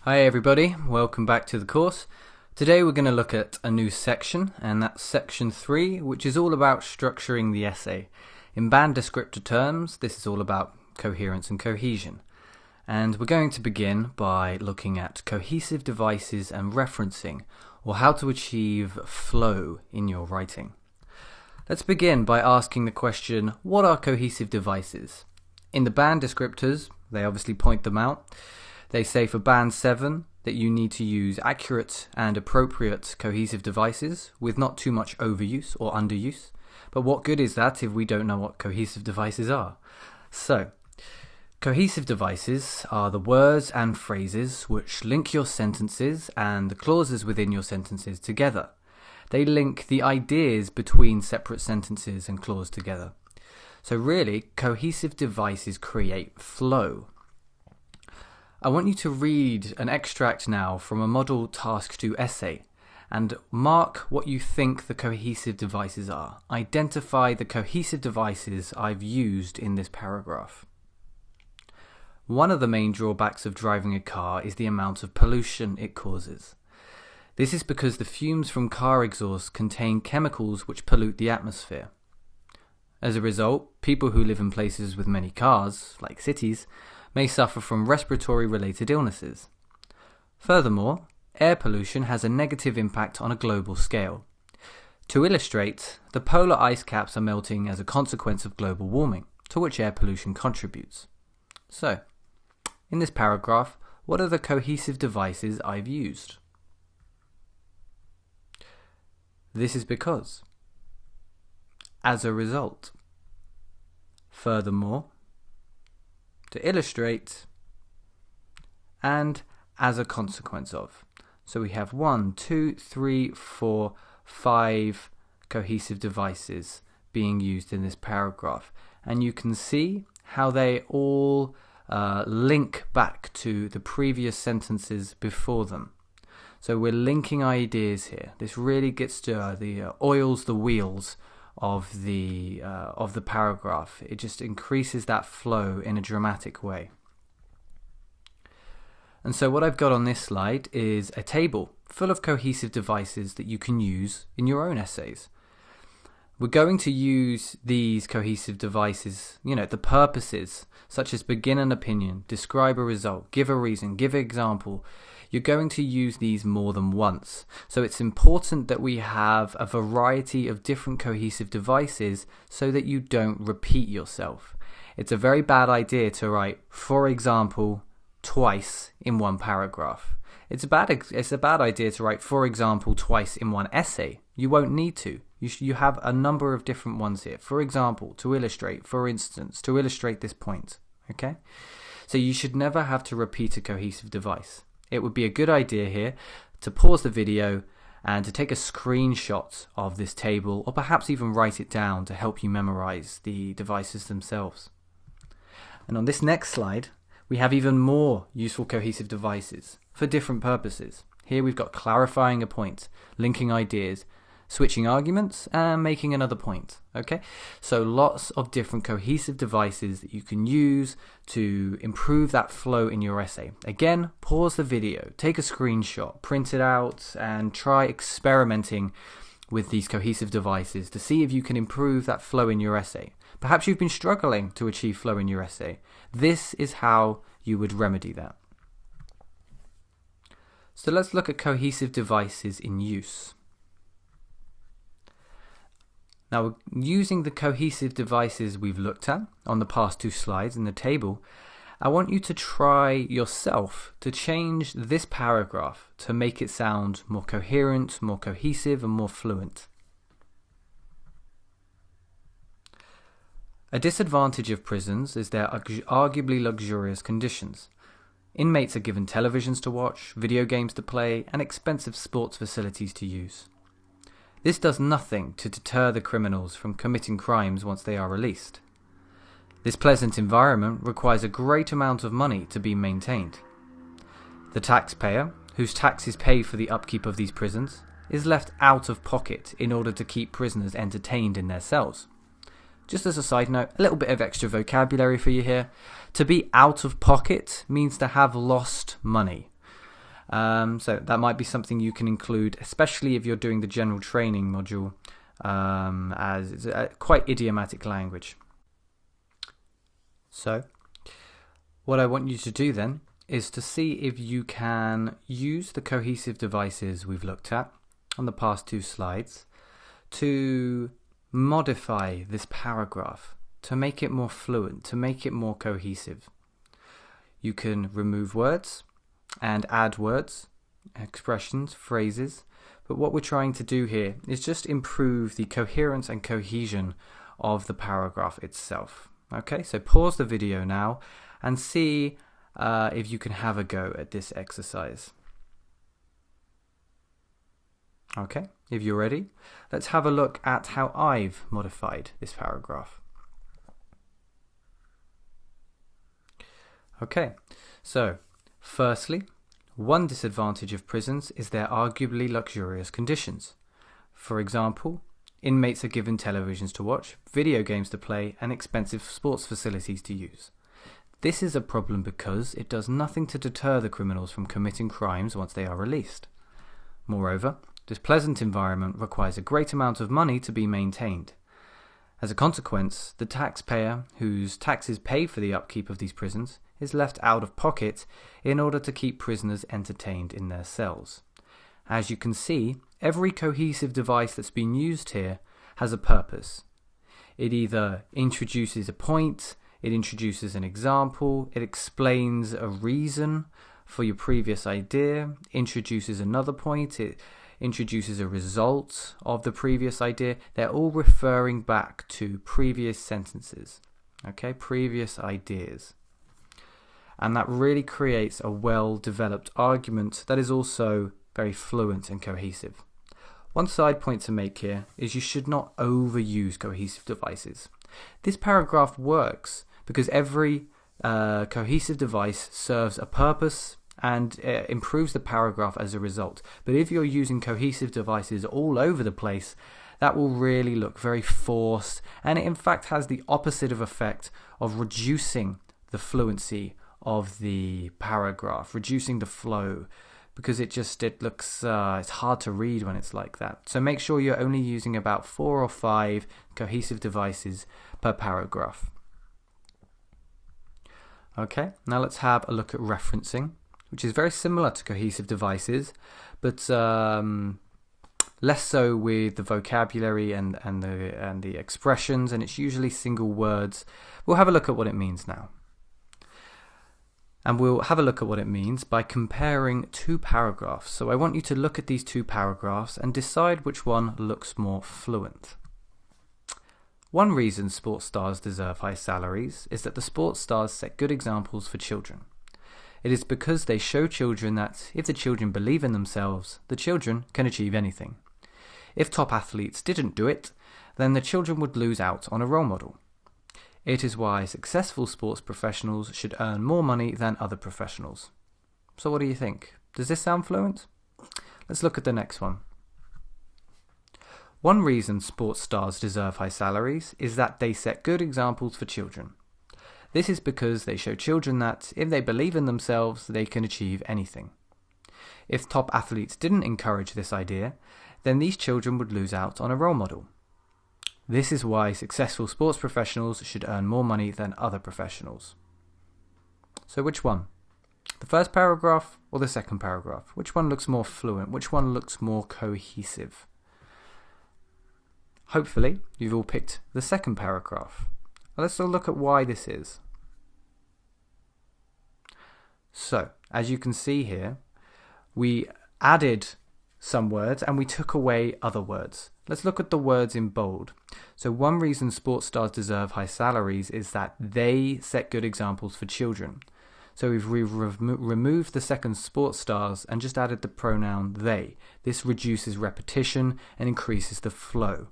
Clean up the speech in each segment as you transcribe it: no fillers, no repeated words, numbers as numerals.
Hi everybody, welcome back to the course. Today we're going to look at a new section, and that's section 3, which is all about structuring the essay. In band descriptor terms, this is all about coherence and cohesion. And we're going to begin by looking at cohesive devices and referencing, or how to achieve flow in your writing. Let's begin by asking the question, what are cohesive devices? In the band descriptors, they obviously point them out. They say for band 7 that you need to use accurate and appropriate cohesive devices with not too much overuse or underuse. But what good is that if we don't know what cohesive devices are? So, cohesive devices are the words and phrases which link your sentences and the clauses within your sentences together. They link the ideas between separate sentences and clauses together. So really, cohesive devices create flow. I want you to read an extract now from a Model Task 2 essay and mark what you think the cohesive devices are. Identify the cohesive devices I've used in this paragraph. One of the main drawbacks of driving a car is the amount of pollution it causes. This is because the fumes from car exhaust contain chemicals which pollute the atmosphere. As a result, people who live in places with many cars, like cities, may suffer from respiratory-related illnesses. Furthermore, air pollution has a negative impact on a global scale. To illustrate, the polar ice caps are melting as a consequence of global warming, to which air pollution contributes. So, in this paragraph, what are the cohesive devices I've used? This is because. As a result. Furthermore. To illustrate, and as a consequence of. So we have 1, 2, 3, 4, 5 cohesive devices being used in this paragraph. And you can see how they all link back to the previous sentences before them. So we're linking ideas here. This really gets to oils the wheels of the paragraph. It just increases that flow in a dramatic way. And so what I've got on this slide is a table full of cohesive devices that you can use in your own essays. We're going to use these cohesive devices, the purposes, such as begin an opinion, describe a result, give a reason, give an example. You're going to use these more than once. So it's important that we have a variety of different cohesive devices so that you don't repeat yourself. It's a very bad idea to write, for example, twice in one paragraph. It's a bad idea to write, for example, twice in one essay. You won't need to. You have a number of different ones here. For example, to illustrate, for instance, to illustrate this point. Okay? So you should never have to repeat a cohesive device. It would be a good idea here to pause the video and to take a screenshot of this table, or perhaps even write it down to help you memorize the devices themselves. And on this next slide, we have even more useful cohesive devices for different purposes. Here we've got clarifying a point, linking ideas, switching arguments, and making another point. Okay, so lots of different cohesive devices that you can use to improve that flow in your essay. Again, pause the video, take a screenshot, print it out, and try experimenting with these cohesive devices to see if you can improve that flow in your essay. Perhaps you've been struggling to achieve flow in your essay. This is how you would remedy that. So let's look at cohesive devices in use. Now, using the cohesive devices we've looked at on the past 2 slides in the table, I want you to try yourself to change this paragraph to make it sound more coherent, more cohesive, and more fluent. A disadvantage of prisons is their arguably luxurious conditions. Inmates are given televisions to watch, video games to play, and expensive sports facilities to use. This does nothing to deter the criminals from committing crimes once they are released. This pleasant environment requires a great amount of money to be maintained. The taxpayer, whose taxes pay for the upkeep of these prisons, is left out of pocket in order to keep prisoners entertained in their cells. Just as a side note, a little bit of extra vocabulary for you here. To be out of pocket means to have lost money. So that might be something you can include, especially if you're doing the general training module, as it's a quite idiomatic language. So what I want you to do then is to see if you can use the cohesive devices we've looked at on the past 2 slides to modify this paragraph, to make it more fluent, to make it more cohesive. You can remove words and add words, expressions, phrases, but what we're trying to do here is just improve the coherence and cohesion of the paragraph itself. Okay, so pause the video now and see if you can have a go at this exercise. Okay, if you're ready, let's have a look at how I've modified this paragraph. Okay, so firstly, one disadvantage of prisons is their arguably luxurious conditions. For example, inmates are given televisions to watch, video games to play, and expensive sports facilities to use. This is a problem because it does nothing to deter the criminals from committing crimes once they are released. Moreover, this pleasant environment requires a great amount of money to be maintained. As a consequence, the taxpayer, whose taxes pay for the upkeep of these prisons, is left out of pocket in order to keep prisoners entertained in their cells. As you can see, every cohesive device that's been used here has a purpose. It either introduces a point, it introduces an example, it explains a reason for your previous idea, introduces another point, it introduces a result of the previous idea. They're all referring back to previous sentences, okay, previous ideas. And that really creates a well-developed argument that is also very fluent and cohesive. One side point to make here is you should not overuse cohesive devices. This paragraph works because every cohesive device serves a purpose and improves the paragraph as a result. But if you're using cohesive devices all over the place, that will really look very forced, and it in fact has the opposite of effect of reducing the fluency of the paragraph, reducing the flow, because it looks it's hard to read when it's like that. So make sure you're only using about 4 or 5 cohesive devices per paragraph. Okay, now let's have a look at referencing, which is very similar to cohesive devices, but less so with the vocabulary and the expressions, and it's usually single words. We'll have a look at what it means now. And we'll have a look at what it means by comparing 2 paragraphs. So I want you to look at these 2 paragraphs and decide which one looks more fluent. One reason sports stars deserve high salaries is that the sports stars set good examples for children. It is because they show children that if the children believe in themselves, the children can achieve anything. If top athletes didn't do it, then the children would lose out on a role model. It is why successful sports professionals should earn more money than other professionals. So what do you think? Does this sound fluent? Let's look at the next one. One reason sports stars deserve high salaries is that they set good examples for children. This is because they show children that if they believe in themselves, they can achieve anything. If top athletes didn't encourage this idea, then these children would lose out on a role model. This is why successful sports professionals should earn more money than other professionals. So which one? The first paragraph or the second paragraph? Which one looks more fluent? Which one looks more cohesive? Hopefully, you've all picked the second paragraph. Let's look at why this is. So, as you can see here, we added some words and we took away other words. Let's look at the words in bold. So one reason sports stars deserve high salaries is that they set good examples for children. So we've removed the second sports stars and just added the pronoun they. This reduces repetition and increases the flow.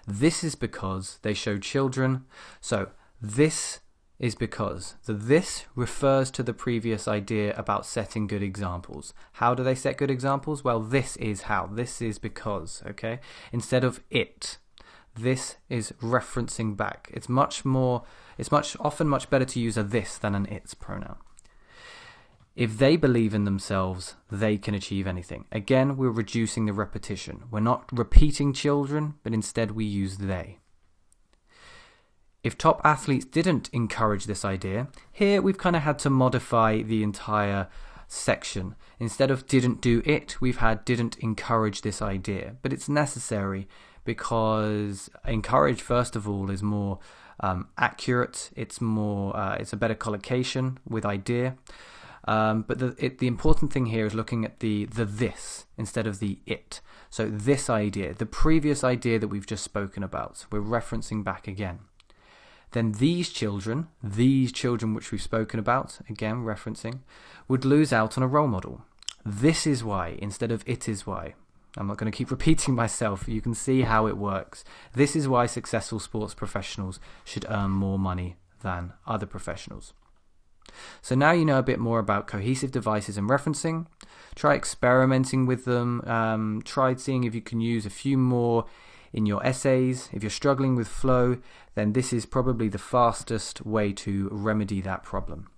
This is because they show children. So this is because. The this refers to the previous idea about setting good examples. How do they set good examples? Well, this is how. This is because, okay? Instead of it, this is referencing back. It's often much better to use a this than an it's pronoun. If they believe in themselves, they can achieve anything. Again, we're reducing the repetition. We're not repeating children, but instead we use they. If top athletes didn't encourage this idea, here we've kind of had to modify the entire section. Instead of didn't do it, we've had didn't encourage this idea. But it's necessary because encourage, first of all, is more accurate. It's a better collocation with idea. But the important thing here is looking at the this instead of the it. So this idea, the previous idea that we've just spoken about, we're referencing back again. Then these children which we've spoken about, again referencing, would lose out on a role model. This is why instead of it is why. I'm not going to keep repeating myself. You can see how it works. This is why successful sports professionals should earn more money than other professionals. So now you know a bit more about cohesive devices and referencing. Try experimenting with them. Try seeing if you can use a few more in your essays. If you're struggling with flow, then this is probably the fastest way to remedy that problem.